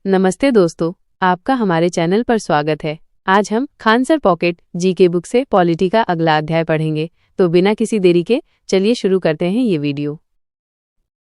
नमस्ते दोस्तों, आपका हमारे चैनल पर स्वागत है। आज हम Khan sir pocket GK book से पॉलिटी का अगला अध्याय पढ़ेंगे। तो बिना किसी देरी के चलिए शुरू करते हैं ये वीडियो।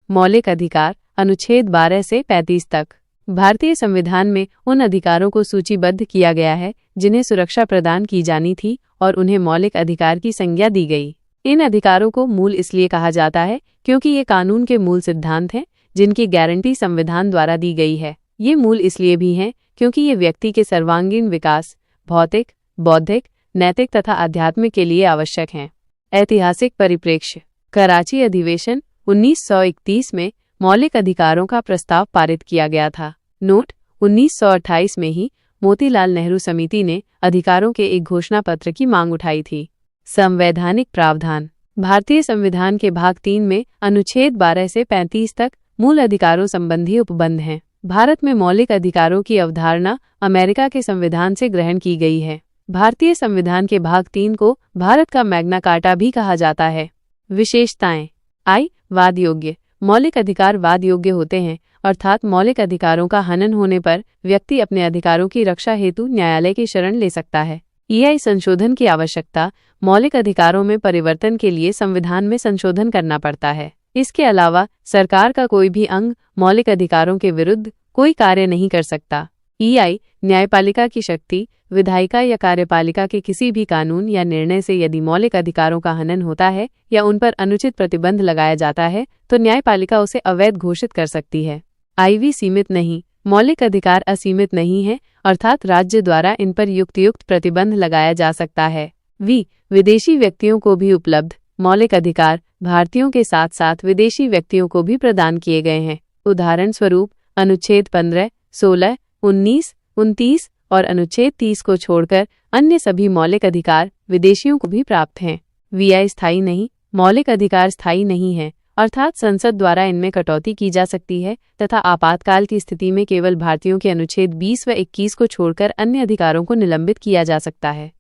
मौलिक अधिकार अनुच्छेद 12 से 35 तक। भारतीय संविधान में उन अधिकारों को सूचीबद्ध किया गया है जिन्हें सुरक्षा प्रदान की जानी थी और उन्हें मौलिक अधिकार की संज्ञा दी गई। इन अधिकारों को मूल इसलिए कहा जाता है क्योंकि ये कानून के मूल सिद्धांत हैं जिनकी गारंटी संविधान द्वारा दी गई है। ये मूल इसलिए भी हैं क्योंकि ये व्यक्ति के सर्वांगीण विकास, भौतिक, बौद्धिक, नैतिक तथा आध्यात्मिक के लिए आवश्यक हैं। ऐतिहासिक परिप्रेक्ष्य। कराची अधिवेशन 1931 में मौलिक अधिकारों का प्रस्ताव पारित किया गया था। नोट: 1928 में ही मोतीलाल नेहरू समिति ने अधिकारों के एक घोषणा पत्र की मांग उठाई थी। संवैधानिक प्रावधान। भारतीय संविधान के भाग 3 में अनुच्छेद 12 से 35 तक मूल अधिकारों संबंधी उपबंध हैं। भारत में मौलिक अधिकारों की अवधारणा अमेरिका के संविधान से ग्रहण की गई है। भारतीय संविधान के भाग 3 को भारत का मैग्ना कार्टा भी कहा जाता है। विशेषताएं। वाद योग्य। मौलिक अधिकार वाद योग्य होते हैं, अर्थात मौलिक अधिकारों का हनन होने पर व्यक्ति अपने अधिकारों की रक्षा हेतु न्यायालय की शरण ले सकता है। संशोधन की आवश्यकता। मौलिक अधिकारों में परिवर्तन के लिए संविधान में संशोधन करना पड़ता है। इसके अलावा सरकार का कोई भी अंग मौलिक अधिकारों के विरुद्ध कोई कार्य नहीं कर सकता। न्यायपालिका की शक्ति। विधायिका या कार्यपालिका के किसी भी कानून या निर्णय से यदि मौलिक अधिकारों का हनन होता है या उन पर अनुचित प्रतिबंध लगाया जाता है तो न्यायपालिका उसे अवैध घोषित कर सकती है। सीमित नहीं। मौलिक अधिकार असीमित नहीं है, अर्थात राज्य द्वारा इन पर युक्त प्रतिबंध लगाया जा सकता है। विदेशी व्यक्तियों को भी उपलब्ध। मौलिक अधिकार भारतीयों के साथ साथ विदेशी व्यक्तियों को भी प्रदान किए गए हैं। उदाहरण स्वरूप अनुच्छेद 15, 16, 19, 29 और अनुच्छेद 30 को छोड़कर अन्य सभी मौलिक अधिकार विदेशियों को भी प्राप्त हैं। स्थायी नहीं। मौलिक अधिकार स्थायी नहीं है, अर्थात संसद द्वारा इनमें कटौती की जा सकती है तथा आपातकाल की स्थिति में केवल भारतीयों के अनुच्छेद 20 व 21 को छोड़कर अन्य अधिकारों को निलंबित किया जा सकता है।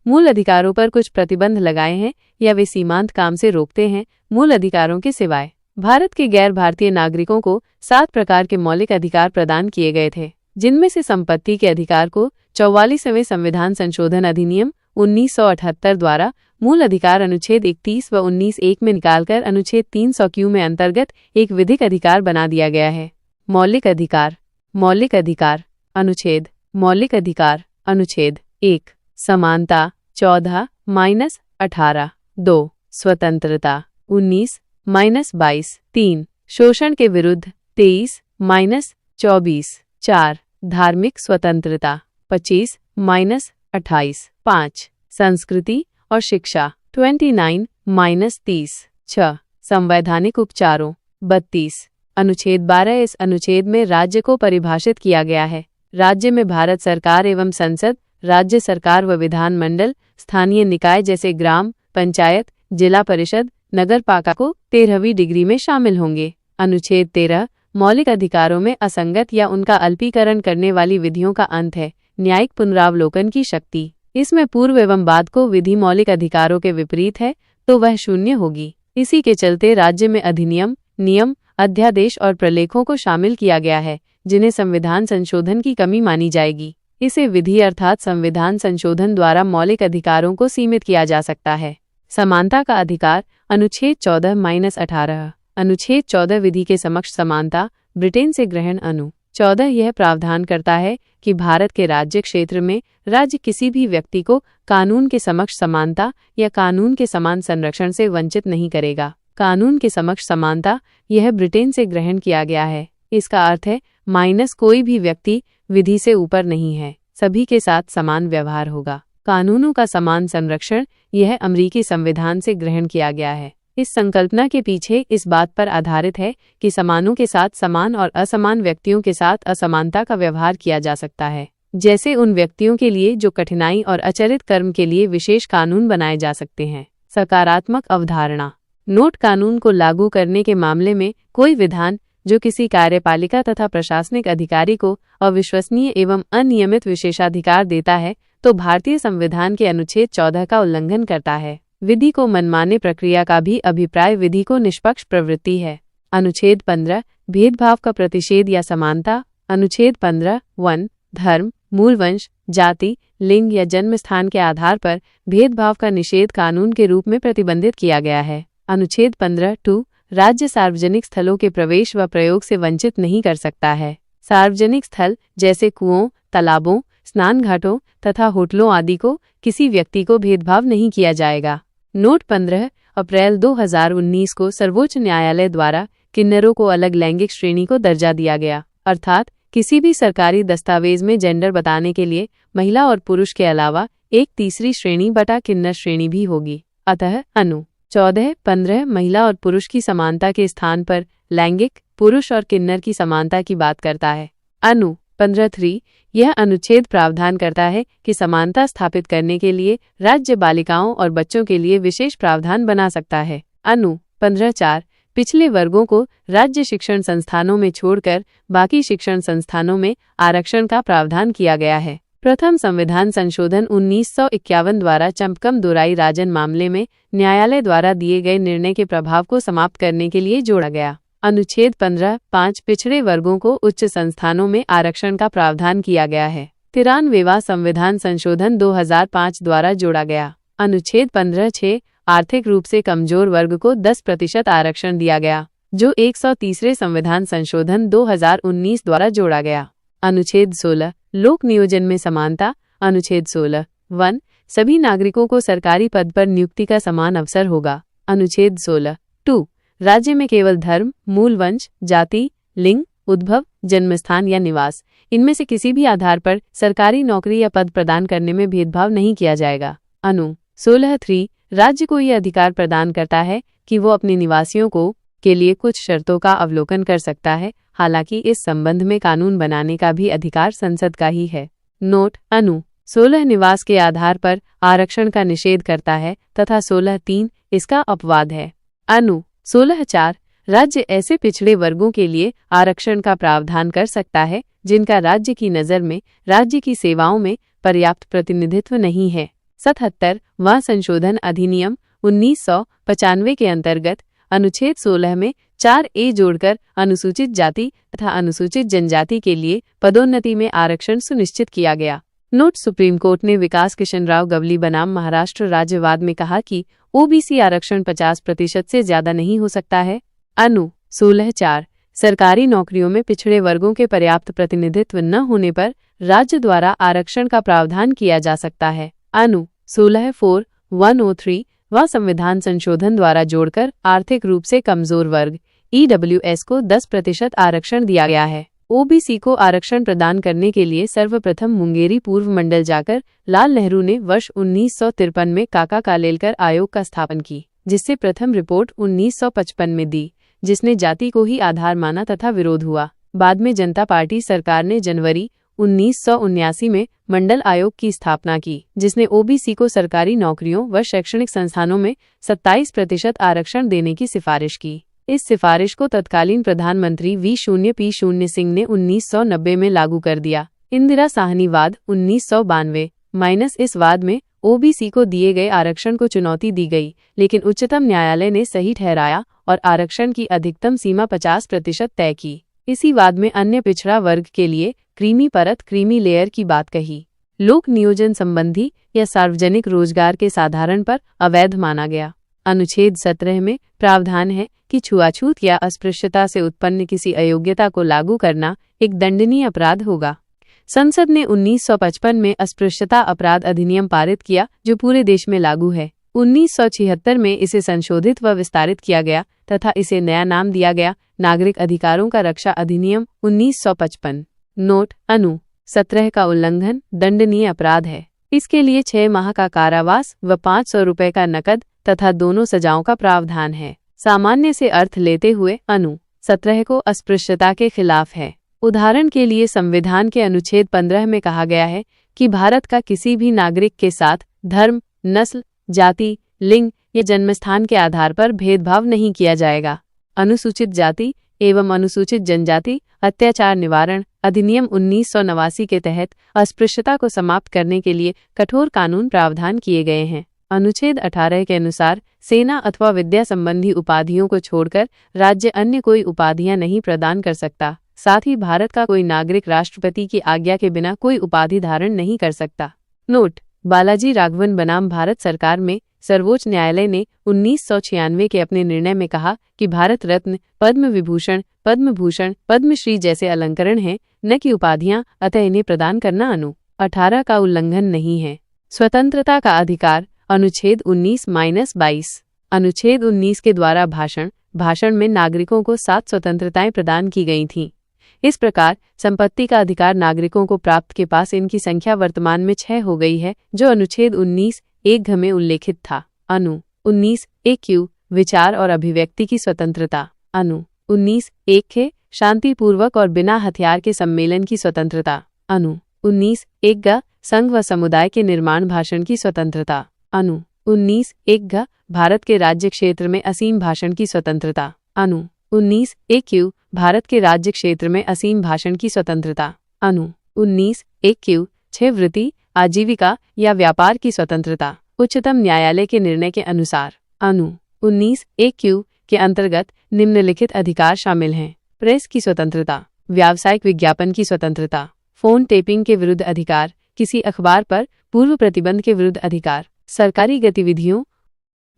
मूल अधिकारों पर कुछ प्रतिबंध लगाए हैं या वे सीमांत काम से रोकते हैं। मूल अधिकारों के सिवाय भारत के गैर भारतीय नागरिकों को 7 प्रकार के मौलिक अधिकार प्रदान किए गए थे, जिनमें से संपत्ति के अधिकार को 44वें संविधान संशोधन अधिनियम 1978 द्वारा मूल अधिकार अनुच्छेद 31 व 19(1) में निकालकर अनुच्छेद 300Q में अंतर्गत एक विधिक अधिकार बना दिया गया है। मौलिक अधिकार। मौलिक अधिकार अनुच्छेद। मौलिक अधिकार अनुच्छेद 1। समानता 14-18। 2। स्वतंत्रता 19-22। 3। शोषण के विरुद्ध 23-24। 4। धार्मिक स्वतंत्रता 25-28। 5। संस्कृति और शिक्षा 29-30। 6। संवैधानिक उपचारों 32। अनुच्छेद 12। इस अनुच्छेद में राज्य को परिभाषित किया गया है। राज्य में भारत सरकार एवं संसद, राज्य सरकार व विधान मंडल, स्थानीय निकाय जैसे ग्राम पंचायत, जिला परिषद, नगर पालिका को 13वीं डिग्री में शामिल होंगे। अनुच्छेद 13। मौलिक अधिकारों में असंगत या उनका अल्पीकरण करने वाली विधियों का अंत है। न्यायिक पुनरावलोकन की शक्ति। इसमें पूर्व एवं बाद को विधि मौलिक अधिकारों के विपरीत है तो वह शून्य होगी। इसी के चलते राज्य में अधिनियम, नियम, अध्यादेश और प्रलेखों को शामिल किया गया है जिन्हें संविधान संशोधन की कमी मानी जाएगी। इसे विधि अर्थात संविधान संशोधन द्वारा मौलिक अधिकारों को सीमित किया जा सकता है। समानता का अधिकार अनुच्छेद 14-18। अनुच्छेद 14 विधि के समक्ष समानता। ब्रिटेन से ग्रहण। अनु 14 यह प्रावधान करता है कि भारत के राज्य क्षेत्र में राज्य किसी भी व्यक्ति को कानून के समक्ष समानता या कानून के समान संरक्षण से वंचित नहीं करेगा। कानून के समक्ष समानता यह ब्रिटेन से ग्रहण किया गया है। इसका अर्थ है कोई भी व्यक्ति विधि से ऊपर नहीं है, सभी के साथ समान व्यवहार होगा। कानूनों का समान संरक्षण यह अमेरिकी संविधान से ग्रहण किया गया है। इस संकल्पना के पीछे इस बात पर आधारित है कि समानों के साथ समान और असमान व्यक्तियों के साथ असमानता का व्यवहार किया जा सकता है। जैसे उन व्यक्तियों के लिए जो कठिनाई और अचरित कर्म के लिए विशेष कानून बनाए जा सकते हैं। सकारात्मक अवधारणा। नोट: कानून को लागू करने के मामले में कोई विधान जो किसी कार्यपालिका तथा प्रशासनिक अधिकारी को अविश्वसनीय एवं अनियमित विशेषाधिकार देता है तो भारतीय संविधान के अनुच्छेद 14 का उल्लंघन करता है। विधि को मनमाने प्रक्रिया का भी अभिप्राय विधि को निष्पक्ष प्रवृत्ति है। अनुच्छेद 15। भेदभाव का प्रतिषेध या समानता अनुच्छेद 15 वन, धर्म, मूल वंश, जाति, लिंग या जन्म स्थान के आधार पर भेदभाव का निषेध कानून के रूप में प्रतिबंधित किया गया है। अनुच्छेद 15(2) राज्य सार्वजनिक स्थलों के प्रवेश व प्रयोग से वंचित नहीं कर सकता है। सार्वजनिक स्थल जैसे कुओं, तालाबों, स्नान घाटों तथा होटलों आदि को किसी व्यक्ति को भेदभाव नहीं किया जाएगा। नोट 15 अप्रैल 2019 को सर्वोच्च न्यायालय द्वारा किन्नरों को अलग लैंगिक श्रेणी को दर्जा दिया गया, अर्थात किसी भी सरकारी दस्तावेज में जेंडर बताने के लिए महिला और पुरुष के अलावा एक तीसरी श्रेणी बटा किन्नर श्रेणी भी होगी। अतः अनु 14(15) महिला और पुरुष की समानता के स्थान पर लैंगिक, पुरुष और किन्नर की समानता की बात करता है। अनु 15(3) यह अनुच्छेद प्रावधान करता है कि समानता स्थापित करने के लिए राज्य बालिकाओं और बच्चों के लिए विशेष प्रावधान बना सकता है। अनु 15(4) पिछले वर्गों को राज्य शिक्षण संस्थानों में छोड़कर बाकी शिक्षण संस्थानों में आरक्षण का प्रावधान किया गया है। प्रथम संविधान संशोधन 1951 द्वारा चंपकम दोराई राजन मामले में न्यायालय द्वारा दिए गए निर्णय के प्रभाव को समाप्त करने के लिए जोड़ा गया। अनुच्छेद 15(5) पिछड़े वर्गों को उच्च संस्थानों में आरक्षण का प्रावधान किया गया है। 93वां संविधान संशोधन 2005 द्वारा जोड़ा गया। अनुच्छेद 15(6) आर्थिक रूप से कमजोर वर्ग को 10% आरक्षण दिया गया, जो 130वें संविधान संशोधन 2019 द्वारा जोड़ा गया। अनुच्छेद 16 लोक नियोजन में समानता। अनुच्छेद 16(1) सभी नागरिकों को सरकारी पद पर नियुक्ति का समान अवसर होगा। अनुच्छेद 16(2) राज्य में केवल धर्म, मूल वंश, जाति, लिंग, उद्भव, जन्मस्थान या निवास इनमें से किसी भी आधार पर सरकारी नौकरी या पद प्रदान करने में भेदभाव नहीं किया जाएगा। अनु 16(3) राज्य को यह अधिकार प्रदान करता है कि वो अपने निवासियों के लिए कुछ शर्तों का अवलोकन कर सकता है, हालांकि इस संबंध में कानून बनाने का भी अधिकार संसद का ही है। नोट अनु 16 निवास के आधार पर आरक्षण का निषेध करता है तथा 16(3) इसका अपवाद है। अनु 16(4) राज्य ऐसे पिछड़े वर्गों के लिए आरक्षण का प्रावधान कर सकता है जिनका राज्य की नज़र में राज्य की सेवाओं में पर्याप्त प्रतिनिधित्व नहीं है। 77वां संशोधन अधिनियम 1995 के अंतर्गत अनुच्छेद 16 में 4A जोड़कर अनुसूचित जाति तथा अनुसूचित जनजाति के लिए पदोन्नति में आरक्षण सुनिश्चित किया गया। नोट सुप्रीम कोर्ट ने विकास किशन राव गवली बनाम महाराष्ट्र राज्यवाद में कहा कि ओबीसी आरक्षण 50% से ज्यादा नहीं हो सकता है। अनु 16(4) सरकारी नौकरियों में पिछड़े वर्गों के पर्याप्त प्रतिनिधित्व न होने पर राज्य द्वारा आरक्षण का प्रावधान किया जा सकता है। अनु 16(4) 103 व संविधान संशोधन द्वारा जोड़कर आर्थिक रूप से कमजोर वर्ग EWS को 10% आरक्षण दिया गया है। ओबीसी को आरक्षण प्रदान करने के लिए सर्वप्रथम मुंगेरी पूर्व मंडल जाकर लाल नेहरू ने वर्ष 1953 में काका कालेलकर आयोग का स्थापन की, जिससे प्रथम रिपोर्ट 1955 में दी, जिसने जाति को ही आधार माना तथा विरोध हुआ। बाद में जनता पार्टी सरकार ने जनवरी 1979 में मंडल आयोग की स्थापना की, जिसने ओबीसी को सरकारी नौकरियों व शैक्षणिक संस्थानों में 27% आरक्षण देने की सिफारिश की। इस सिफारिश को तत्कालीन प्रधानमंत्री V0P0 सिंह ने 1990 में लागू कर दिया। इंदिरा साहनी वाद 1992 इस वाद में ओबीसी को दिए गए आरक्षण को चुनौती दी गई, लेकिन उच्चतम न्यायालय ने सही ठहराया और आरक्षण की अधिकतम सीमा 50% तय की। इसी वाद में अन्य पिछड़ा वर्ग के लिए क्रीमी परत क्रीमी लेयर की बात कही। लोक नियोजन संबंधी या सार्वजनिक रोजगार के साधारण पर अवैध माना गया। अनुच्छेद 17 में प्रावधान है कि छुआछूत या अस्पृश्यता से उत्पन्न किसी अयोग्यता को लागू करना एक दंडनीय अपराध होगा। संसद ने 1955 में अस्पृश्यता अपराध अधिनियम पारित किया, जो पूरे देश में लागू है। 1976 में इसे संशोधित व विस्तारित किया गया तथा इसे नया नाम दिया गया नागरिक अधिकारों का रक्षा अधिनियम 1955। नोट अनु 17 का उल्लंघन दंडनीय अपराध है। इसके लिए 6 माह का कारावास व 500 रुपये का नकद तथा दोनों सजाओं का प्रावधान है। सामान्य से अर्थ लेते हुए अनु 17 को अस्पृश्यता के खिलाफ है। उदाहरण के लिए संविधान के अनुच्छेद 15 में कहा गया है कि भारत का किसी भी नागरिक के साथ धर्म, नस्ल, जाति, लिंग या जन्मस्थान के आधार पर भेदभाव नहीं किया जाएगा। अनुसूचित जाति एवं अनुसूचित जनजाति अत्याचार निवारण अधिनियम 1989 के तहत अस्पृश्यता को समाप्त करने के लिए कठोर कानून प्रावधान किए गए हैं। अनुच्छेद 18 के अनुसार सेना अथवा विद्या संबंधी उपाधियों को छोड़कर राज्य अन्य कोई उपाधियां नहीं प्रदान कर सकता। साथ ही भारत का कोई नागरिक राष्ट्रपति की आज्ञा के बिना कोई उपाधि धारण नहीं कर सकता। नोट: बालाजी राघवन बनाम भारत सरकार में सर्वोच्च न्यायालय ने 1996 के अपने निर्णय में कहा कि भारत रत्न, पद्म विभूषण, पद्म भूषण, पद्मश्री जैसे अलंकरण हैं, न कि उपाधियां, अतः इन्हें प्रदान करना अनु 18 का उल्लंघन नहीं है। स्वतंत्रता का अधिकार, अनुच्छेद 19-22। अनुच्छेद 19 के द्वारा भाषण में नागरिकों को 7 स्वतंत्रताएं प्रदान की गई थीं। इस प्रकार संपत्ति का अधिकार नागरिकों को प्राप्त के पास इनकी संख्या वर्तमान में 6 हो गई है, जो अनुच्छेद 19(1) में उल्लेखित था। अनु 19(1) विचार और अभिव्यक्ति की स्वतंत्रता। अनु 19(1) शांतिपूर्वक और बिना हथियार के सम्मेलन की स्वतंत्रता। अनु 19(1) संघ व समुदाय के निर्माण भाषण की स्वतंत्रता। अनु 19(1) भारत के राज्य क्षेत्र में असीम भाषण की स्वतंत्रता। अनु 19(1) भारत के राज्य क्षेत्र में असीम भाषण की स्वतंत्रता। अनु 19(1) 6 वृत्ति, आजीविका या व्यापार की स्वतंत्रता। उच्चतम न्यायालय के निर्णय के अनुसार अनु 19(1) के अंतर्गत निम्नलिखित अधिकार शामिल हैं: प्रेस की स्वतंत्रता, व्यावसायिक विज्ञापन की स्वतंत्रता, फोन टेपिंग के विरुद्ध अधिकार, किसी अखबार पर पूर्व प्रतिबंध के विरुद्ध अधिकार, सरकारी गतिविधियों,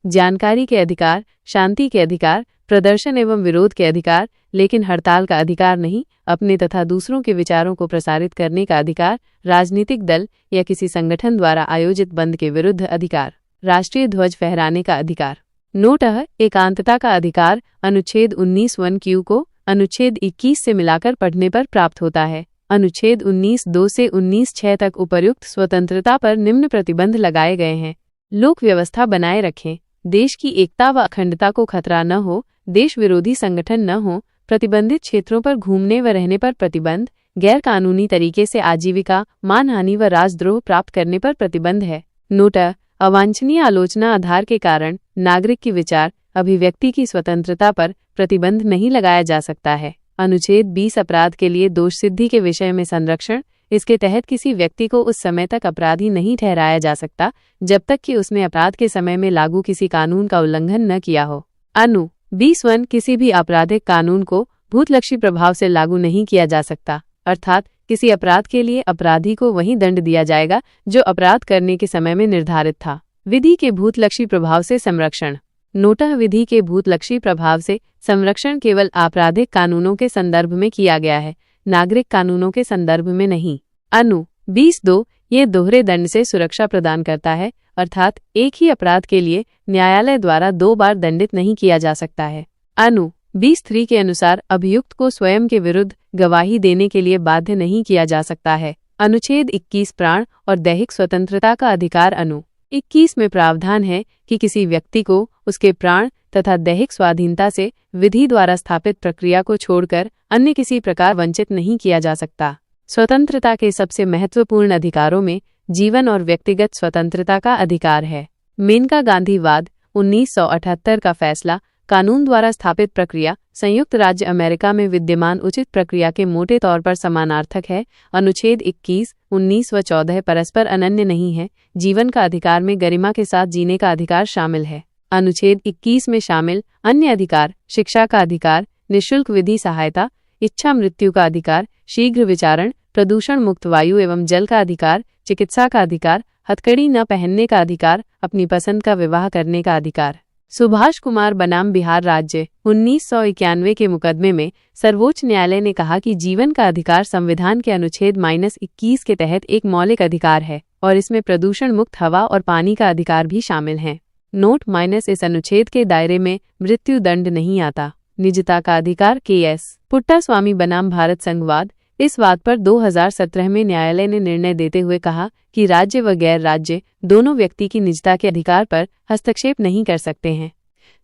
जानकारी के अधिकार, शांति के अधिकार, प्रदर्शन एवं विरोध के अधिकार, लेकिन हड़ताल का अधिकार नहीं, अपने तथा दूसरों के विचारों को प्रसारित करने का अधिकार, राजनीतिक दल या किसी संगठन द्वारा आयोजित बंद के विरुद्ध अधिकार, राष्ट्रीय ध्वज फहराने का अधिकार। नोट: एकांतता का अधिकार अनुच्छेद 19(1) को अनुच्छेद 21 से मिलाकर पढ़ने पर प्राप्त होता है। अनुच्छेद 19(2) से 19(6) तक उपर्युक्त स्वतंत्रता पर निम्न प्रतिबंध लगाए गए हैं। लोक व्यवस्था बनाए रखें, देश की एकता व अखंडता को खतरा न हो, देश विरोधी संगठन न हो, प्रतिबंधित क्षेत्रों पर घूमने व रहने पर प्रतिबंध, गैर कानूनी तरीके से आजीविका, मानहानि व राजद्रोह प्राप्त करने पर प्रतिबंध है। नोट: अवांछनीय आलोचना आधार के कारण नागरिक की विचार, अभिव्यक्ति की स्वतंत्रता पर प्रतिबंध नहीं लगाया जा सकता है। अनुच्छेद 20 अपराध के लिए दोष सिद्धि के विषय में संरक्षण। इसके तहत किसी व्यक्ति को उस समय तक अपराधी नहीं ठहराया जा सकता जब तक कि उसने अपराध के समय में लागू किसी कानून का उल्लंघन न किया हो। अनु 20(1) किसी भी आपराधिक कानून को भूतलक्षी प्रभाव से लागू नहीं किया जा सकता, अर्थात किसी अपराध के लिए अपराधी को वही दंड दिया जाएगा जो अपराध करने के समय में निर्धारित था। विधि के भूतलक्षी प्रभाव से संरक्षण। नोट: विधि के भूतलक्षी प्रभाव से संरक्षण केवल आपराधिक कानूनों के संदर्भ में किया गया है, नागरिक कानूनों के संदर्भ में नहीं। अनु 20(2) ये दोहरे दंड से सुरक्षा प्रदान करता है, अर्थात एक ही अपराध के लिए न्यायालय द्वारा 2 बार दंडित नहीं किया जा सकता है। अनु 20(3) के अनुसार अभियुक्त को स्वयं के विरुद्ध गवाही देने के लिए बाध्य नहीं किया जा सकता है। अनुच्छेद 21 प्राण और दैहिक स्वतंत्रता का अधिकार। अनु 21 में प्रावधान है कि किसी व्यक्ति को उसके प्राण तथा दैहिक स्वाधीनता से विधि द्वारा स्थापित प्रक्रिया को छोड़कर अन्य किसी प्रकार वंचित नहीं किया जा सकता। स्वतंत्रता के सबसे महत्वपूर्ण अधिकारों में जीवन और व्यक्तिगत स्वतंत्रता का अधिकार है। मेनका गांधीवाद 1978 का फैसला, कानून द्वारा स्थापित प्रक्रिया संयुक्त राज्य अमेरिका में विद्यमान उचित प्रक्रिया के मोटे तौर पर समानार्थक है। अनुच्छेद 21, 19 व 14 परस्पर अनन्य नहीं है। जीवन का अधिकार में गरिमा के साथ जीने का अधिकार शामिल है। अनुच्छेद 21 में शामिल अन्य अधिकार: शिक्षा का अधिकार, निःशुल्क विधि सहायता, इच्छा मृत्यु का अधिकार, शीघ्र विचारण, प्रदूषण मुक्त वायु एवं जल का अधिकार, चिकित्सा का अधिकार, हथकड़ी न पहनने का अधिकार, अपनी पसंद का विवाह करने का अधिकार। सुभाष कुमार बनाम बिहार राज्य 1991 के मुकदमे में सर्वोच्च न्यायालय ने कहा कि जीवन का अधिकार संविधान के अनुच्छेद -21 के तहत एक मौलिक अधिकार है और इसमें प्रदूषण मुक्त हवा और पानी का अधिकार भी शामिल हैं। नोट: इस अनुच्छेद के दायरे में मृत्यु दंड नहीं आता। निजता का अधिकार। KS पुट्टास्वामी बनाम भारत संघवाद। इस बात पर 2017 में न्यायालय ने निर्णय देते हुए कहा कि राज्य व गैर राज्य दोनों व्यक्ति की निजता के अधिकार पर हस्तक्षेप नहीं कर सकते हैं।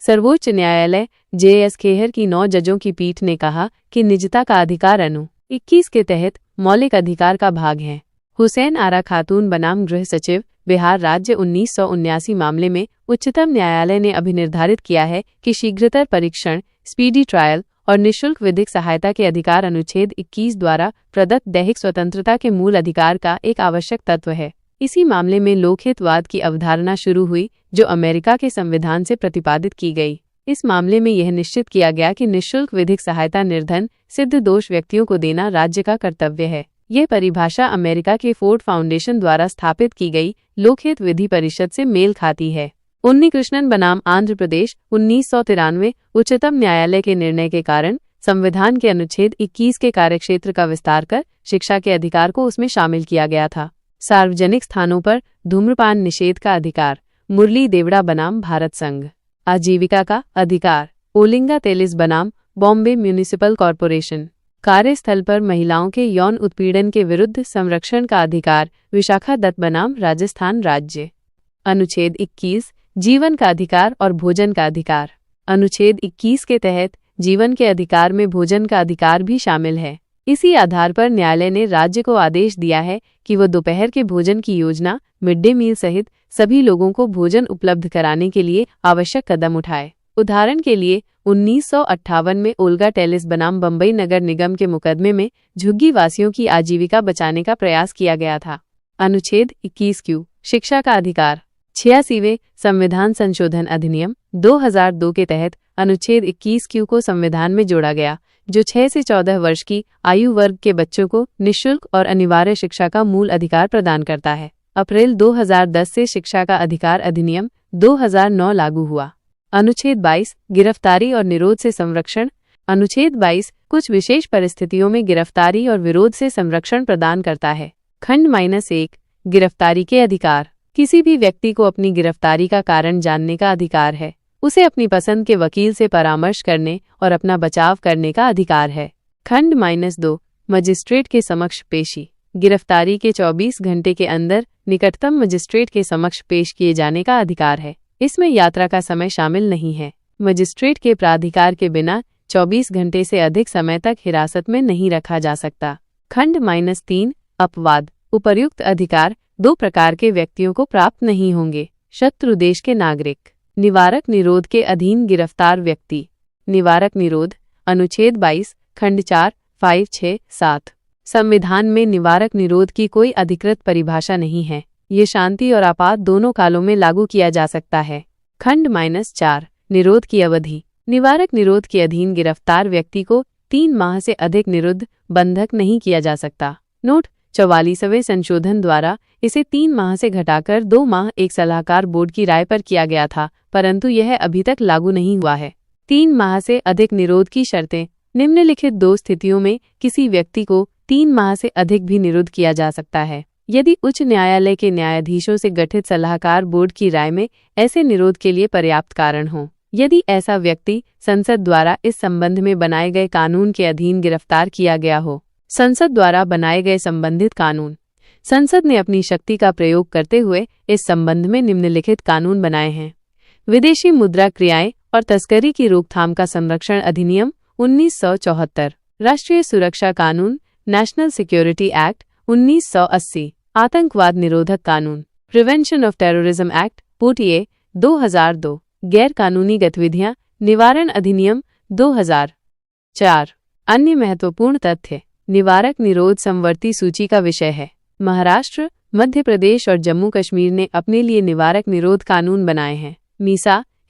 सर्वोच्च न्यायालय JS खेहर की 9 जजों की पीठ ने कहा कि निजता का अधिकार अनु 21 के तहत मौलिक अधिकार का भाग है। हुसैन आरा खातून बनाम गृह सचिव बिहार राज्य 1979 मामले में उच्चतम न्यायालय ने अभी निर्धारित किया है कि शीघ्रतर परीक्षण, स्पीडी ट्रायल और निःशुल्क विधिक सहायता के अधिकार अनुच्छेद 21 द्वारा प्रदत्त दैहिक स्वतंत्रता के मूल अधिकार का एक आवश्यक तत्व है। इसी मामले में लोकहितवाद की अवधारणा शुरू हुई जो अमेरिका के संविधान से प्रतिपादित की गई। इस मामले में यह निश्चित किया गया कि निःशुल्क विधिक सहायता निर्धन सिद्ध दोष व्यक्तियों को देना राज्य का कर्तव्य है। यह परिभाषा अमेरिका के फोर्ड फाउंडेशन द्वारा स्थापित की गई लोकहित विधि परिषद से मेल खाती है। उन्नीकृष्णन बनाम आंध्र प्रदेश 1993 उच्चतम न्यायालय के निर्णय के कारण संविधान के अनुच्छेद 21 के कार्यक्षेत्र का विस्तार कर शिक्षा के अधिकार को उसमें शामिल किया गया था। सार्वजनिक स्थानों पर धूम्रपान निषेध का अधिकार, मुरली देवड़ा बनाम भारत संघ। आजीविका का अधिकार, ओलिंगा तेलिस बनाम बॉम्बे म्यूनिसिपल कॉरपोरेशन। कार्यस्थल पर महिलाओं के यौन उत्पीड़न के विरुद्ध संरक्षण का अधिकार, विशाखा दत्त बनाम राजस्थान राज्य। अनुच्छेद 21 जीवन का अधिकार और भोजन का अधिकार। अनुच्छेद 21 के तहत जीवन के अधिकार में भोजन का अधिकार भी शामिल है। इसी आधार पर न्यायालय ने राज्य को आदेश दिया है कि वह दोपहर के भोजन की योजना, मिड डे मील सहित सभी लोगों को भोजन उपलब्ध कराने के लिए आवश्यक कदम उठाए। उदाहरण के लिए 1958 में ओल्गा टेलिस बनाम बम्बई नगर निगम के मुकदमे में झुग्गी वासियों की आजीविका बचाने का प्रयास किया गया था। अनुच्छेद 21Q शिक्षा का अधिकार। 86वें संविधान संशोधन अधिनियम 2002 के तहत अनुच्छेद 21Q को संविधान में जोड़ा गया, जो 6 से 14 वर्ष की आयु वर्ग के बच्चों को निःशुल्क और अनिवार्य शिक्षा का मूल अधिकार प्रदान करता है। अप्रैल 2010 से शिक्षा का अधिकार अधिनियम 2009 लागू हुआ। अनुच्छेद 22 गिरफ्तारी और निरोध से संरक्षण। अनुच्छेद 22 कुछ विशेष परिस्थितियों में गिरफ्तारी और विरोध से संरक्षण प्रदान करता है। खंड -1 गिरफ्तारी के अधिकार। किसी भी व्यक्ति को अपनी गिरफ्तारी का कारण जानने का अधिकार है। उसे अपनी पसंद के वकील से परामर्श करने और अपना बचाव करने का अधिकार है। खंड -2 मजिस्ट्रेट के समक्ष पेशी। गिरफ्तारी के 24 घंटे के अंदर निकटतम मजिस्ट्रेट के समक्ष पेश किए जाने का अधिकार है। इसमें यात्रा का समय शामिल नहीं है। मजिस्ट्रेट के प्राधिकार के बिना 24 घंटे से अधिक समय तक हिरासत में नहीं रखा जा सकता। खंड -3 अपवाद। उपर्युक्त अधिकार 2 प्रकार के व्यक्तियों को प्राप्त नहीं होंगे। शत्रु देश के नागरिक। निवारक निरोध के अधीन गिरफ्तार व्यक्ति। निवारक निरोध अनुच्छेद 22 खंड 4, 5, 6, 7। संविधान में निवारक निरोध की कोई अधिकृत परिभाषा नहीं है। ये शांति और आपात दोनों कालों में लागू किया जा सकता है। खंड -4 निरोध की अवधि। निवारक निरोध के अधीन गिरफ्तार व्यक्ति को 3 माह से अधिक निरुद्ध बंधक नहीं किया जा सकता। नोट 44वें संशोधन द्वारा इसे 3 माह से घटाकर 2 माह एक सलाहकार बोर्ड की राय पर किया गया था, परंतु यह अभी तक लागू नहीं हुआ है। 3 माह से अधिक निरोध की शर्तें। निम्नलिखित 2 स्थितियों में किसी व्यक्ति को 3 माह से अधिक भी निरुद्ध किया जा सकता है। यदि उच्च न्यायालय के न्यायाधीशों से गठित सलाहकार बोर्ड की राय में ऐसे निरोध के लिए पर्याप्त कारण हो। यदि ऐसा व्यक्ति संसद द्वारा इस संबंध में बनाए गए कानून के अधीन गिरफ्तार किया गया हो। संसद द्वारा बनाए गए संबंधित कानून। संसद ने अपनी शक्ति का प्रयोग करते हुए इस संबंध में निम्नलिखित कानून बनाए हैं। विदेशी मुद्रा क्रियाएं और तस्करी की रोकथाम का संरक्षण अधिनियम 1974। राष्ट्रीय सुरक्षा कानून नेशनल सिक्योरिटी एक्ट 1980। आतंकवाद निरोधक कानून prevention of terrorism act (POTA) 2002। गैर कानूनी गतिविधियां निवारण अधिनियम 2004। अन्य महत्वपूर्ण तथ्य। निवारक निरोध समवर्ती सूची का विषय है। महाराष्ट्र, मध्य प्रदेश और जम्मू कश्मीर ने अपने लिए निवारक निरोध कानून बनाए हैं।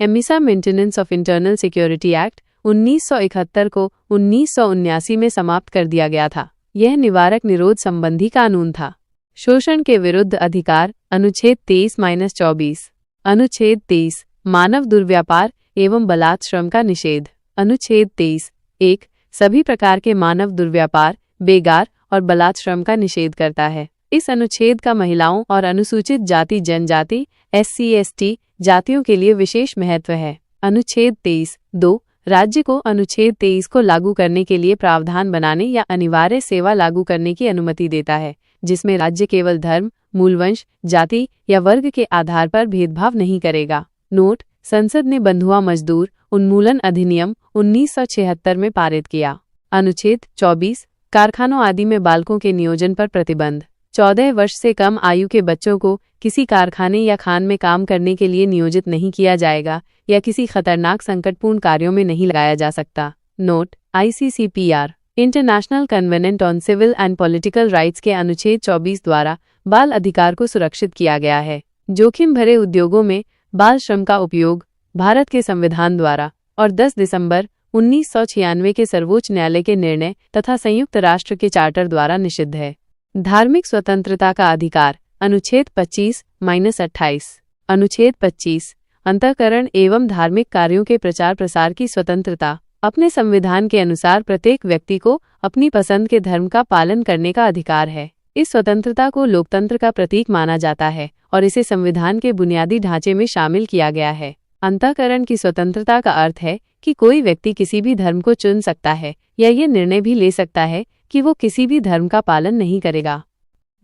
Misa maintenance of internal security act 1971 को 1979 में समाप्त कर दिया गया था। यह निवारक निरोध संबंधी कानून था। शोषण के विरुद्ध अधिकार अनुच्छेद 23-24। अनुच्छेद 23 मानव दुर्व्यापार एवं बलात् श्रम का निषेध। अनुच्छेद 23(1) सभी प्रकार के मानव दुर्व्यापार, बेगार और बलात् श्रम का निषेध करता है। इस अनुच्छेद का महिलाओं और अनुसूचित जाति जनजाति SC/ST जातियों के लिए विशेष महत्व है। अनुच्छेद 23(2) राज्य को अनुच्छेद 23 को लागू करने के लिए प्रावधान बनाने या अनिवार्य सेवा लागू करने की अनुमति देता है, जिसमें राज्य केवल धर्म, मूलवंश, जाति या वर्ग के आधार पर भेदभाव नहीं करेगा। नोट: संसद ने बंधुआ मजदूर उन्मूलन अधिनियम 1976 में पारित किया। अनुच्छेद 24 कारखानों आदि में बालकों के नियोजन पर प्रतिबंध। 14 वर्ष से कम आयु के बच्चों को किसी कारखाने या खान में काम करने के लिए नियोजित नहीं किया जाएगा या किसी खतरनाक संकटपूर्ण कार्यों में नहीं लगाया जा सकता। Note: ICCPR international covenant on civil and political rights के अनुच्छेद 24 द्वारा बाल अधिकार को सुरक्षित किया गया है। जोखिम भरे उद्योगों में बाल श्रम का उपयोग भारत के संविधान द्वारा और 10 दिसंबर 1996 के सर्वोच्च न्यायालय के निर्णय तथा संयुक्त राष्ट्र के चार्टर द्वारा निषिद्ध है। धार्मिक स्वतंत्रता का अधिकार, अनुच्छेद 25-28। अनुच्छेद 25 अंतःकरण एवं धार्मिक कार्यों के प्रचार प्रसार की स्वतंत्रता। अपने संविधान के अनुसार प्रत्येक व्यक्ति को अपनी पसंद के धर्म का पालन करने का अधिकार है। इस स्वतंत्रता को लोकतंत्र का प्रतीक माना जाता है और इसे संविधान के बुनियादी ढांचे में शामिल किया गया है। अंतःकरण की स्वतंत्रता का अर्थ है कि कोई व्यक्ति किसी भी धर्म को चुन सकता है या ये निर्णय भी ले सकता है कि वो किसी भी धर्म का पालन नहीं करेगा।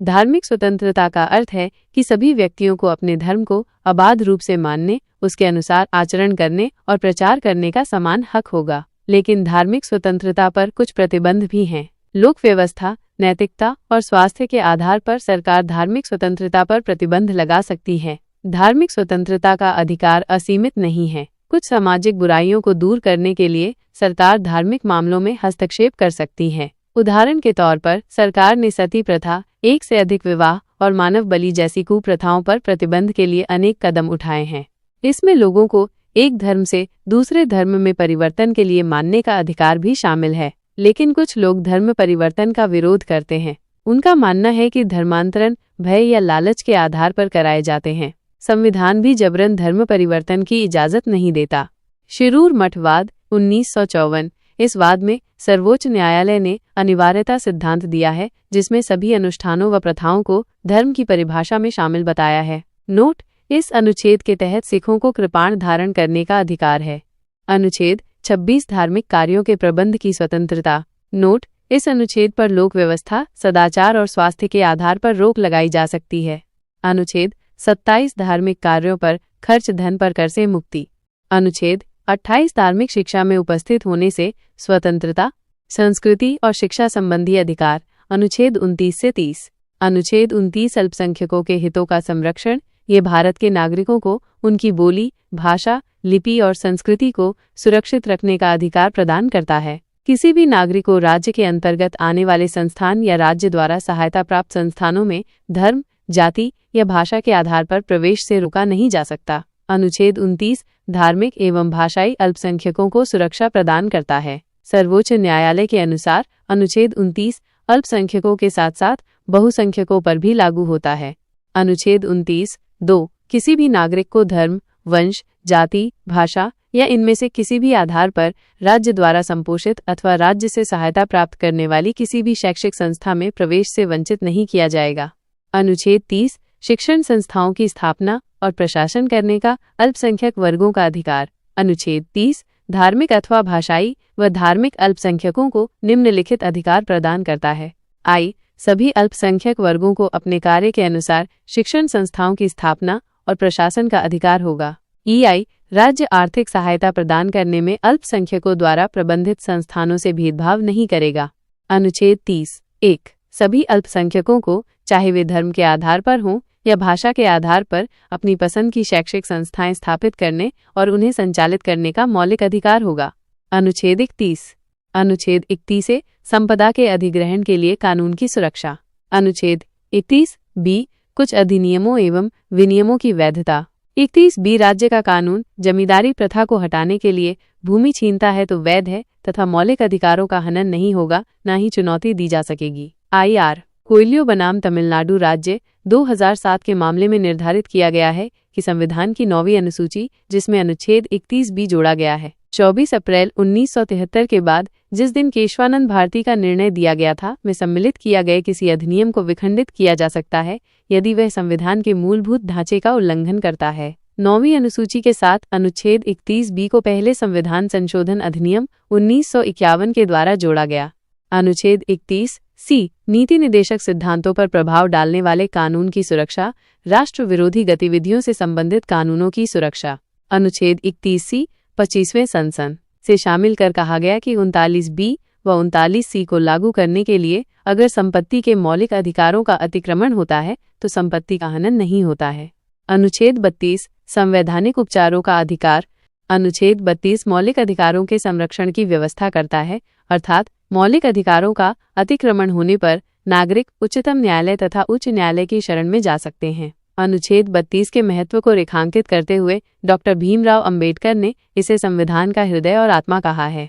धार्मिक स्वतंत्रता का अर्थ है कि सभी व्यक्तियों को अपने धर्म को अबाध रूप से मानने, उसके अनुसार आचरण करने और प्रचार करने का समान हक होगा। लेकिन धार्मिक स्वतंत्रता पर कुछ प्रतिबंध भी हैं। लोक व्यवस्था, नैतिकता और स्वास्थ्य के आधार पर सरकार धार्मिक स्वतंत्रता पर प्रतिबंध लगा सकती है। धार्मिक स्वतंत्रता का अधिकार असीमित नहीं है। कुछ सामाजिक बुराइयों को दूर करने के लिए सरकार धार्मिक मामलों में हस्तक्षेप कर सकती है। उदाहरण के तौर पर सरकार ने सती प्रथा, एक से अधिक विवाह और मानव बलि जैसी कुप्रथाओं पर प्रतिबंध के लिए अनेक कदम उठाए हैं। इसमें लोगों को एक धर्म से दूसरे धर्म में परिवर्तन के लिए मानने का अधिकार भी शामिल है। लेकिन कुछ लोग धर्म परिवर्तन का विरोध करते हैं। उनका मानना है कि धर्मांतरण भय या लालच के आधार पर कराए जाते हैं। संविधान भी जबरन धर्म परिवर्तन की इजाजत नहीं देता। शिरूर मठवाद 1954। इस वाद में सर्वोच्च न्यायालय ने अनिवार्यता सिद्धांत दिया है, जिसमें सभी अनुष्ठानों व प्रथाओं को धर्म की परिभाषा में शामिल बताया है। नोट: इस अनुच्छेद के तहत सिखों को कृपाण धारण करने का अधिकार है। अनुच्छेद 26 धार्मिक कार्यों के प्रबंध की स्वतंत्रता। नोट: इस अनुच्छेद पर लोक व्यवस्था, सदाचार और स्वास्थ्य के आधार पर रोक लगाई जा सकती है। अनुच्छेद 27 धार्मिक कार्यों पर खर्च धन पर कर से मुक्ति। अनुच्छेद 28 धार्मिक शिक्षा में उपस्थित होने से स्वतंत्रता। संस्कृति और शिक्षा संबंधी अधिकार। अनुच्छेद 29 से 30। अनुच्छेद 29 अल्पसंख्यकों के हितों का संरक्षण। ये भारत के नागरिकों को उनकी बोली, भाषा, लिपि और संस्कृति को सुरक्षित रखने का अधिकार प्रदान करता है। किसी भी नागरिक को राज्य के अंतर्गत आने वाले संस्थान या राज्य द्वारा सहायता प्राप्त संस्थानों में धर्म, जाति या भाषा के आधार पर प्रवेश से रोका नहीं जा सकता। अनुच्छेद 29 धार्मिक एवं भाषाई अल्पसंख्यकों को सुरक्षा प्रदान करता है। सर्वोच्च न्यायालय के अनुसार अनुच्छेद 29 अल्पसंख्यकों के साथ साथ बहुसंख्यकों पर भी लागू होता है। अनुच्छेद 29(2) किसी भी नागरिक को धर्म, वंश, जाति, भाषा या इनमें से किसी भी आधार पर राज्य द्वारा संपोषित अथवा राज्य से सहायता प्राप्त करने वाली किसी भी शैक्षिक संस्था में प्रवेश से वंचित नहीं किया जाएगा। अनुच्छेद 30 शिक्षण संस्थाओं की स्थापना और प्रशासन करने का अल्पसंख्यक वर्गों का अधिकार। अनुच्छेद 30 धार्मिक अथवा भाषाई व धार्मिक अल्पसंख्यकों को निम्नलिखित अधिकार प्रदान करता है। आई सभी अल्पसंख्यक वर्गों को अपने कार्य के अनुसार शिक्षण संस्थाओं की स्थापना और प्रशासन का अधिकार होगा। ई राज्य आर्थिक सहायता प्रदान करने में अल्पसंख्यकों द्वारा प्रबंधित संस्थानों से भेदभाव नहीं करेगा। अनुच्छेद 30(1) सभी अल्पसंख्यकों को, चाहे वे धर्म के आधार पर हों या भाषा के आधार पर, अपनी पसंद की शैक्षिक संस्थाएं स्थापित करने और उन्हें संचालित करने का मौलिक अधिकार होगा। अनुच्छेद 31। अनुच्छेद 31 संपदा के अधिग्रहण के लिए कानून की सुरक्षा। अनुच्छेद 31(b) कुछ अधिनियमों एवं विनियमों की वैधता। 31(b) राज्य का कानून जमींदारी प्रथा को हटाने के लिए भूमि छीनता है तो वैध है तथा मौलिक अधिकारों का हनन नहीं होगा, न ही चुनौती दी जा सकेगी। आई.आर. कोयलियो बनाम तमिलनाडु राज्य 2007 के मामले में निर्धारित किया गया है कि संविधान की 9वीं अनुसूची, जिसमें अनुच्छेद 31(b) जोड़ा गया है, 24 अप्रैल 1973 के बाद जिस दिन केशवानंद भारती का निर्णय दिया गया था, में सम्मिलित किया गया किसी अधिनियम को विखंडित किया जा सकता है यदि वह संविधान के मूलभूत ढांचे का उल्लंघन करता है। 9वीं अनुसूची के साथ अनुच्छेद 31(b) को पहले संविधान संशोधन अधिनियम 1951 के द्वारा जोड़ा गया। अनुच्छेद 31(c) नीति निर्देशक सिद्धांतों पर प्रभाव डालने वाले कानून की सुरक्षा, राष्ट्र विरोधी गतिविधियों से संबंधित कानूनों की सुरक्षा। अनुच्छेद 31(c) 25वें संसद से शामिल कर कहा गया कि 39(b) व 39(c) को लागू करने के लिए अगर संपत्ति के मौलिक अधिकारों का अतिक्रमण होता है तो संपत्ति का हनन नहीं होता है। अनुच्छेद 32 संवैधानिक उपचारों का अधिकार। अनुच्छेद 32 मौलिक अधिकारों के संरक्षण की व्यवस्था करता है, अर्थात मौलिक अधिकारों का अतिक्रमण होने पर नागरिक उच्चतम न्यायालय तथा उच्च न्यायालय की शरण में जा सकते हैं। अनुच्छेद 32 के महत्व को रेखांकित करते हुए डॉक्टर भीमराव अंबेडकर ने इसे संविधान का हृदय और आत्मा कहा है।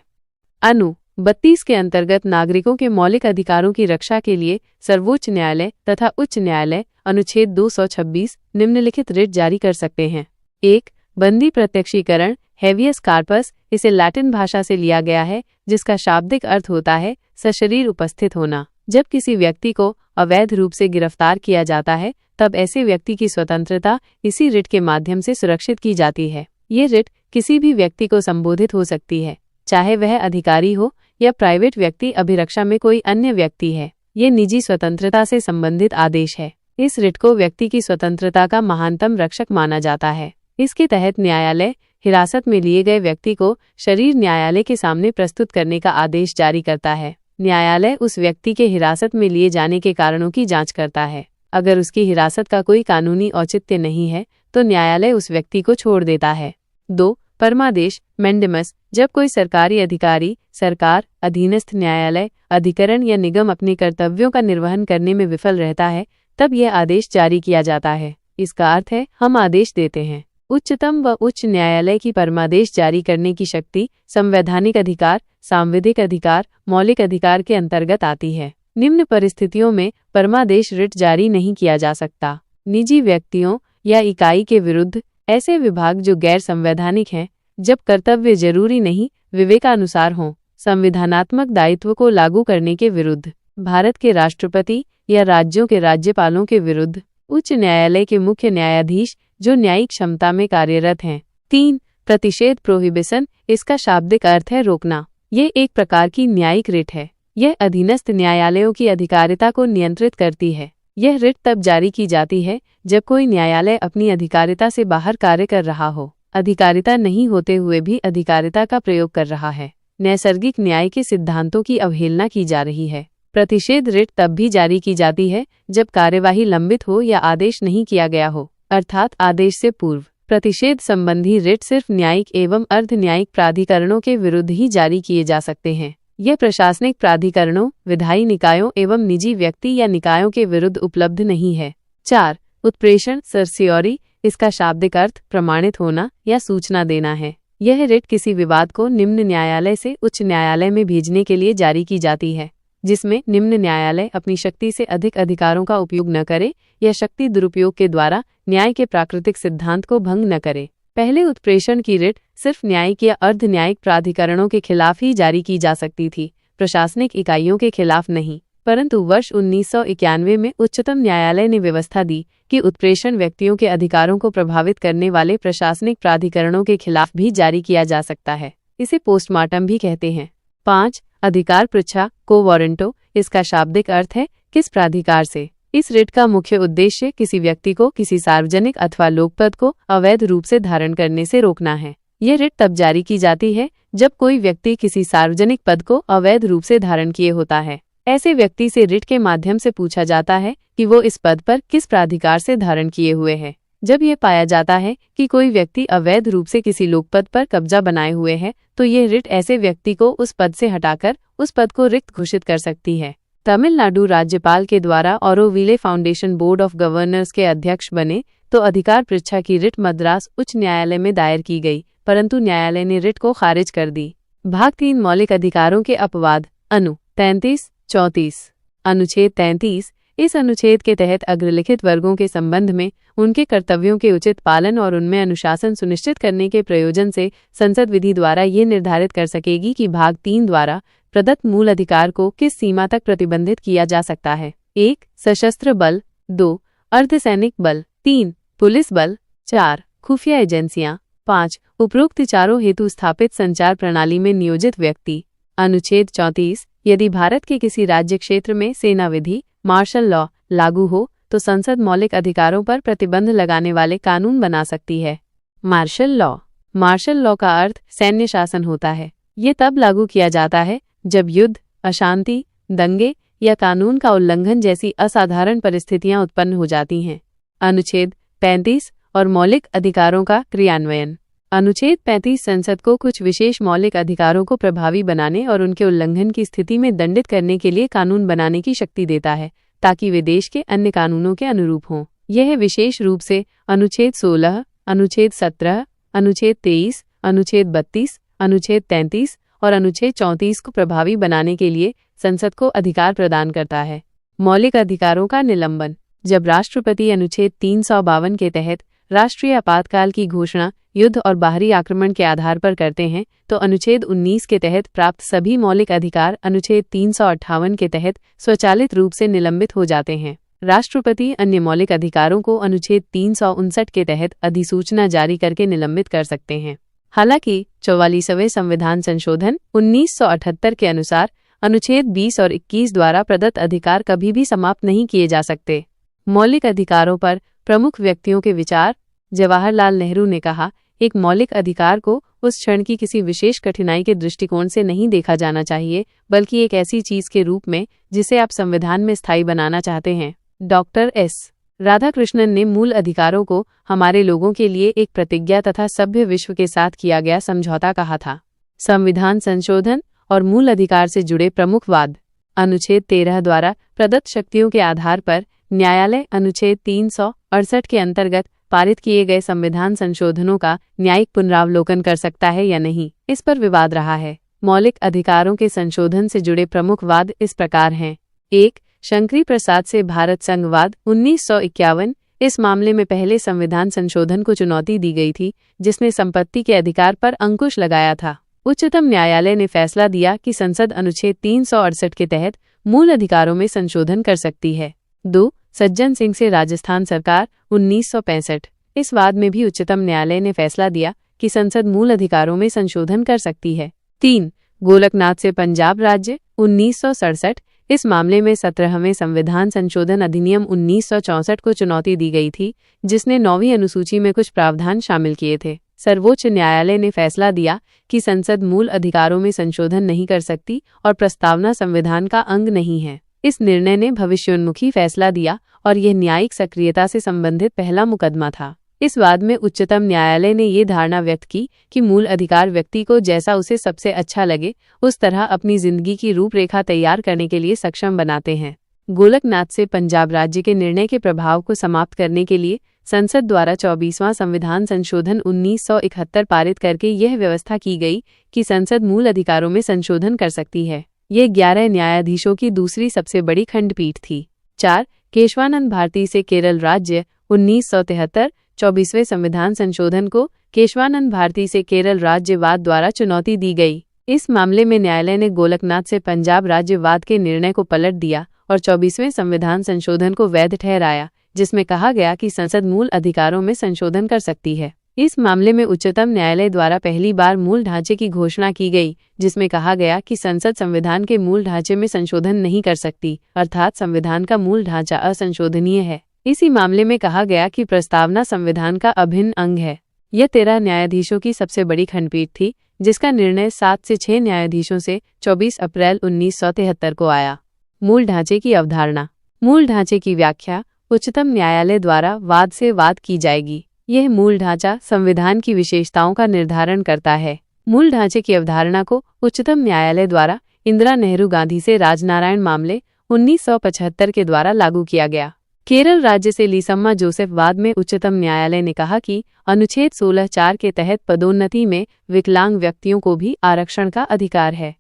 अनु 32 के अंतर्गत नागरिकों के मौलिक अधिकारों की रक्षा के लिए सर्वोच्च न्यायालय तथा उच्च न्यायालय अनुच्छेद 226 निम्नलिखित रिट जारी कर सकते हैं। 1. बंदी प्रत्यक्षीकरण हेवियस कार्पस, इसे लैटिन भाषा से लिया गया है, जिसका शाब्दिक अर्थ होता है सशरीर उपस्थित होना। जब किसी व्यक्ति को अवैध रूप से गिरफ्तार किया जाता है तब ऐसे व्यक्ति की स्वतंत्रता इसी रिट के माध्यम से सुरक्षित की जाती है। ये रिट किसी भी व्यक्ति को संबोधित हो सकती है, चाहे वह अधिकारी हो या प्राइवेट व्यक्ति अभिरक्षा में कोई अन्य व्यक्ति है। ये निजी स्वतंत्रता से संबंधित आदेश है। इस रिट को व्यक्ति की स्वतंत्रता का महानतम रक्षक माना जाता है। इसके तहत न्यायालय हिरासत में लिए गए व्यक्ति को शरीर न्यायालय के सामने प्रस्तुत करने का आदेश जारी करता है। न्यायालय उस व्यक्ति के हिरासत में लिए जाने के कारणों की जांच करता है। अगर उसकी हिरासत का कोई कानूनी औचित्य नहीं है तो न्यायालय उस व्यक्ति को छोड़ देता है। 2. परमादेश मैंडेमस, जब कोई सरकारी अधिकारी, सरकार, अधीनस्थ न्यायालय, अधिकरण या निगम अपने कर्तव्यों का निर्वहन करने में विफल रहता है तब यह आदेश जारी किया जाता है। इसका अर्थ है हम आदेश देते हैं। उच्चतम व उच्च न्यायालय की परमादेश जारी करने की शक्ति संवैधानिक अधिकार, सांविधिक अधिकार, मौलिक अधिकार के अंतर्गत आती है। निम्न परिस्थितियों में परमादेश रिट जारी नहीं किया जा सकता। निजी व्यक्तियों या इकाई के विरुद्ध ऐसे विभाग जो गैर संवैधानिक हैं, जब कर्तव्य जरूरी नहीं विवेकानुसार हों, संविधानात्मक दायित्व को लागू करने के विरुद्ध, भारत के राष्ट्रपति या राज्यों के राज्यपालों के विरुद्ध, उच्च न्यायालय के मुख्य न्यायाधीश जो न्यायिक क्षमता में कार्यरत हैं। 3. प्रतिषेध प्रोहिबिशन, इसका शाब्दिक अर्थ है रोकना। यह एक प्रकार की न्यायिक रिट है। यह अधीनस्थ न्यायालयों की अधिकारिता को नियंत्रित करती है। यह रिट तब जारी की जाती है जब कोई न्यायालय अपनी अधिकारिता से बाहर कार्य कर रहा हो, अधिकारिता नहीं होते हुए भी अधिकारिता का प्रयोग कर रहा है, नैसर्गिक न्याय के सिद्धांतों की अवहेलना की जा रही है। प्रतिषेध रिट तब भी जारी की जाती है जब कार्यवाही लंबित हो या आदेश नहीं किया गया हो, अर्थात आदेश से पूर्व। प्रतिषेध संबंधी रिट सिर्फ न्यायिक एवं अर्ध न्यायिक प्राधिकरणों के विरुद्ध ही जारी किए जा सकते हैं। यह प्रशासनिक प्राधिकरणों, विधायी निकायों एवं निजी व्यक्ति या निकायों के विरुद्ध उपलब्ध नहीं है। 4. उत्प्रेषण सर्सियोरी, इसका शाब्दिक अर्थ प्रमाणित होना या सूचना देना है। यह रिट किसी विवाद को निम्न न्यायालय से उच्च न्यायालय में भेजने के लिए जारी की जाती है, जिसमें निम्न न्यायालय अपनी शक्ति से अधिक अधिकारों का उपयोग न करे या शक्ति दुरुपयोग के द्वारा न्याय के प्राकृतिक सिद्धांत को भंग न करे। पहले उत्प्रेषण की रिट सिर्फ न्यायिक या अर्ध न्यायिक प्राधिकरणों के खिलाफ ही जारी की जा सकती थी, प्रशासनिक इकाइयों के खिलाफ नहीं। परंतु वर्ष 1991 में उच्चतम न्यायालय ने व्यवस्था दी कि उत्प्रेषण व्यक्तियों के अधिकारों को प्रभावित करने वाले प्रशासनिक प्राधिकरणों के खिलाफ भी जारी किया जा सकता है। इसे पोस्टमार्टम भी कहते हैं। 5. अधिकार पृच्छा को वारंटो, इसका शाब्दिक अर्थ है किस प्राधिकार से। इस रिट का मुख्य उद्देश्य किसी व्यक्ति को किसी सार्वजनिक अथवा लोकपद को अवैध रूप से धारण करने से रोकना है। यह रिट तब जारी की जाती है जब कोई व्यक्ति किसी सार्वजनिक पद को अवैध रूप से धारण किए होता है। ऐसे व्यक्ति से रिट के माध्यम से पूछा जाता है कि वो इस पद पर किस प्राधिकार से धारण किए हुए है। जब यह पाया जाता है कि कोई व्यक्ति अवैध रूप से किसी लोकपद पर कब्जा बनाए हुए है तो यह रिट ऐसे व्यक्ति को उस पद से हटाकर उस पद को रिक्त घोषित कर सकती है। तमिलनाडु राज्यपाल के द्वारा Auroville foundation board of governors के अध्यक्ष बने तो अधिकार पृच्छा की रिट मद्रास उच्च न्यायालय में दायर की गई, परंतु न्यायालय ने रिट को खारिज कर दी। भाग 3 मौलिक अधिकारों के अपवाद। अनु 33-34 अनुच्छेद 33, इस अनुच्छेद के तहत अग्रलिखित वर्गों के संबंध में उनके कर्तव्यों के उचित पालन और उनमें अनुशासन सुनिश्चित करने के प्रयोजन से संसद विधि द्वारा ये निर्धारित कर सकेगी कि भाग 3 द्वारा प्रदत्त मूल अधिकार को किस सीमा तक प्रतिबंधित किया जा सकता है। 1. सशस्त्र बल, 2. अर्धसैनिक बल, 3. पुलिस बल, 4. खुफिया एजेंसियां, 5. उपरोक्त चारों हेतु स्थापित संचार प्रणाली में नियोजित व्यक्ति। अनुच्छेद 34, यदि भारत के किसी राज्य क्षेत्र में सेना विधि मार्शल लॉ लागू हो तो संसद मौलिक अधिकारों पर प्रतिबंध लगाने वाले कानून बना सकती है। मार्शल लॉ का अर्थ सैन्य शासन होता है। ये तब लागू किया जाता है जब युद्ध, अशांति, दंगे या कानून का उल्लंघन जैसी असाधारण परिस्थितियां उत्पन्न हो जाती हैं। अनुच्छेद 35 और मौलिक अधिकारों का क्रियान्वयन। अनुच्छेद 35 संसद को कुछ विशेष मौलिक अधिकारों को प्रभावी बनाने और उनके उल्लंघन की स्थिति में दंडित करने के लिए कानून बनाने की शक्ति देता है ताकि वे देश के अन्य कानूनों के अनुरूप हों। यह विशेष रूप से अनुच्छेद 16, अनुच्छेद 17, अनुच्छेद 23, अनुच्छेद 32, अनुच्छेद 33 और अनुच्छेद 34 को प्रभावी बनाने के लिए संसद को अधिकार प्रदान करता है। मौलिक अधिकारों का निलंबन। जब राष्ट्रपति अनुच्छेद 352 के तहत राष्ट्रीय आपातकाल की घोषणा युद्ध और बाहरी आक्रमण के आधार पर करते हैं तो अनुच्छेद 19 के तहत प्राप्त सभी मौलिक अधिकार अनुच्छेद 358 के तहत स्वचालित रूप से निलंबित हो जाते हैं। राष्ट्रपति अन्य मौलिक अधिकारों को अनुच्छेद 359 के तहत अधिसूचना जारी करके निलंबित कर सकते हैं। हालांकि 44वें संविधान संशोधन 1978 के अनुसार अनुच्छेद 20 और 21 द्वारा प्रदत्त अधिकार कभी भी समाप्त नहीं किए जा सकते। मौलिक अधिकारों पर प्रमुख व्यक्तियों के विचार। जवाहरलाल नेहरू ने कहा, एक मौलिक अधिकार को उस क्षण की किसी विशेष कठिनाई के दृष्टिकोण से नहीं देखा जाना चाहिए, बल्कि एक ऐसी चीज के रूप में जिसे आप संविधान में स्थायी बनाना चाहते हैं। Doctor S. राधाकृष्णन ने मूल अधिकारों को हमारे लोगों के लिए एक प्रतिज्ञा तथा सभ्य विश्व के साथ किया गया समझौता कहा था। संविधान संशोधन और मूल अधिकार से जुड़े प्रमुख वाद। अनुच्छेद 13 द्वारा प्रदत्त शक्तियों के आधार पर न्यायालय अनुच्छेद 368 के अंतर्गत पारित किए गए संविधान संशोधनों का न्यायिक पुनरावलोकन कर सकता है या नहीं, इस पर विवाद रहा है। मौलिक अधिकारों के संशोधन से जुड़े प्रमुख वाद इस प्रकार हैं। 1. शंकरी प्रसाद से भारत संघवाद 1951। इस मामले में पहले संविधान संशोधन को चुनौती दी गई थी, जिसने संपत्ति के अधिकार पर अंकुश लगाया था। उच्चतम न्यायालय ने फैसला दिया कि संसद अनुच्छेद 368 के तहत मूल अधिकारों में संशोधन कर सकती है। 2. सज्जन सिंह से राजस्थान सरकार 1965। इस वाद में भी उच्चतम न्यायालय ने फैसला दिया कि संसद मूल अधिकारों में संशोधन कर सकती है। 3. गोलकनाथ से पंजाब राज्य 1967। इस मामले में 17वें संविधान संशोधन अधिनियम 1964 को चुनौती दी गई थी, जिसने 9वीं अनुसूची में कुछ प्रावधान शामिल किए थे। सर्वोच्च न्यायालय ने फैसला दिया कि संसद मूल अधिकारों में संशोधन नहीं कर सकती और प्रस्तावना संविधान का अंग नहीं है। इस निर्णय ने भविष्योन्मुखी फैसला दिया और यह न्यायिक सक्रियता से संबंधित पहला मुकदमा था। इस वाद में उच्चतम न्यायालय ने ये धारणा व्यक्त की कि मूल अधिकार व्यक्ति को जैसा उसे सबसे अच्छा लगे उस तरह अपनी जिंदगी की रूपरेखा तैयार करने के लिए सक्षम बनाते हैं। गोलकनाथ से पंजाब राज्य के निर्णय के प्रभाव को समाप्त करने के लिए संसद द्वारा 24वां संविधान संशोधन 1971 पारित करके यह व्यवस्था की गई कि संसद मूल अधिकारों में संशोधन कर सकती है। ये 11 न्यायाधीशों की दूसरी सबसे बड़ी खंडपीठ थी। 4. केशवानंद भारती से केरल राज्य 1973। 24वें संविधान संशोधन को केशवानंद भारती से केरल राज्यवाद द्वारा चुनौती दी गई। इस मामले में न्यायालय ने गोलकनाथ से पंजाब राज्यवाद के निर्णय को पलट दिया और 24वें संविधान संशोधन को वैध ठहराया, जिसमें कहा गया कि संसद मूल अधिकारों में संशोधन कर सकती है। इस मामले में उच्चतम न्यायालय द्वारा पहली बार मूल ढांचे की घोषणा की गई, जिसमें कहा गया कि संसद संविधान के मूल ढांचे में संशोधन नहीं कर सकती, अर्थात संविधान का मूल ढांचा असंशोधनीय है। इसी मामले में कहा गया कि प्रस्तावना संविधान का अभिन्न अंग है। यह 13 न्यायाधीशों की सबसे बड़ी खंडपीठ थी, जिसका निर्णय 7 से 6 न्यायाधीशों से 24 अप्रैल 1973 को आया। मूल ढांचे की अवधारणा। मूल ढांचे की व्याख्या उच्चतम न्यायालय द्वारा वाद से वाद की जाएगी। यह मूल ढांचा संविधान की विशेषताओं का निर्धारण करता है। मूल ढांचे की अवधारणा को उच्चतम न्यायालय द्वारा इंदिरा नेहरू गांधी से राजनारायण मामले 1975 के द्वारा लागू किया गया। केरल राज्य से लीसम्मा जोसेफ वाद में उच्चतम न्यायालय ने कहा कि अनुच्छेद 16(4) के तहत पदोन्नति में विकलांग व्यक्तियों को भी आरक्षण का अधिकार है।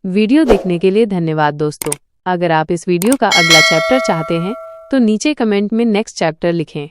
वीडियो देखने के लिए धन्यवाद दोस्तों। अगर आप इस वीडियो का अगला चैप्टर चाहते हैं तो नीचे कमेंट में नेक्स्ट चैप्टर लिखें।